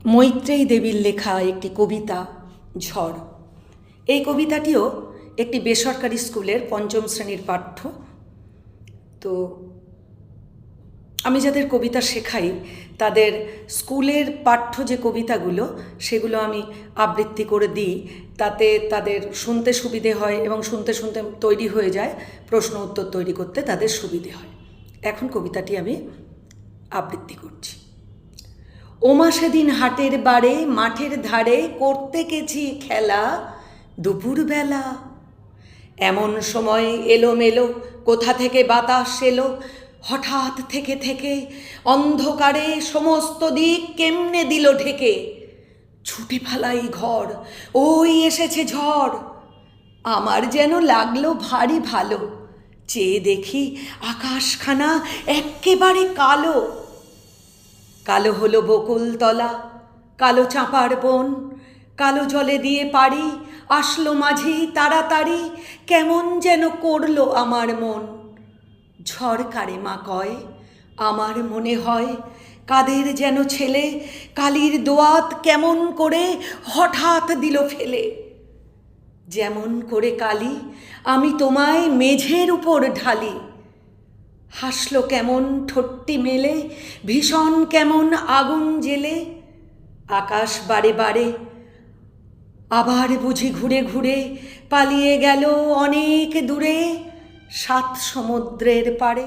মৈত্রেয়ী দেবীর লেখা একটি কবিতা ঝড়। এই কবিতাটিও একটি বেসরকারি স্কুলের পঞ্চম শ্রেণীর পাঠ্য। তো আমি যাদের কবিতা শেখাই তাদের স্কুলের পাঠ্য যে কবিতাগুলো সেগুলো আমি আবৃত্তি করে দিই, তাতে তাদের শুনতে সুবিধে হয় এবং শুনতে শুনতে তৈরি হয়ে যায়, প্রশ্ন উত্তর তৈরি করতে তাদের সুবিধে হয়। এখন কবিতাটি আমি আবৃত্তি করছি। ওমা সেদিন হাটের বারে মাঠের ধারে করতে গেছি খেলা দুপুরবেলা। এমন সময় এলোমেলো কোথা থেকে বাতাস এলো, হঠাৎ থেকে থেকে অন্ধকারে সমস্ত দিক কেমনে দিল ঢেকে। ছুটে পালাই ঘর, ওই এসেছে ঝড়। আমার যেন লাগলো ভারী ভালো, চেয়ে দেখি আকাশখানা এক্কেবারে কালো। কালো হলো বকুলতলা, কালো চাঁপার বন, কালো জলে দিয়ে পারি আসলো মাঝি তাড়াতাড়ি, কেমন যেন করলো আমার মন। ঝড় কারে মা কয়, আমার মনে হয় কাদের যেন ছেলে কালির দোয়াত কেমন করে হঠাৎ দিল ফেলে। যেমন করে কালি আমি তোমায় মেঝের উপর ঢালি, হাসলো কেমন ঠোঁটটি মেলে, ভীষণ কেমন আগুন জেলে। আকাশ বারে বারে আবার বুঝি ঘুরে ঘুরে পালিয়ে গেল অনেক দূরে, সাত সমুদ্রের পারে।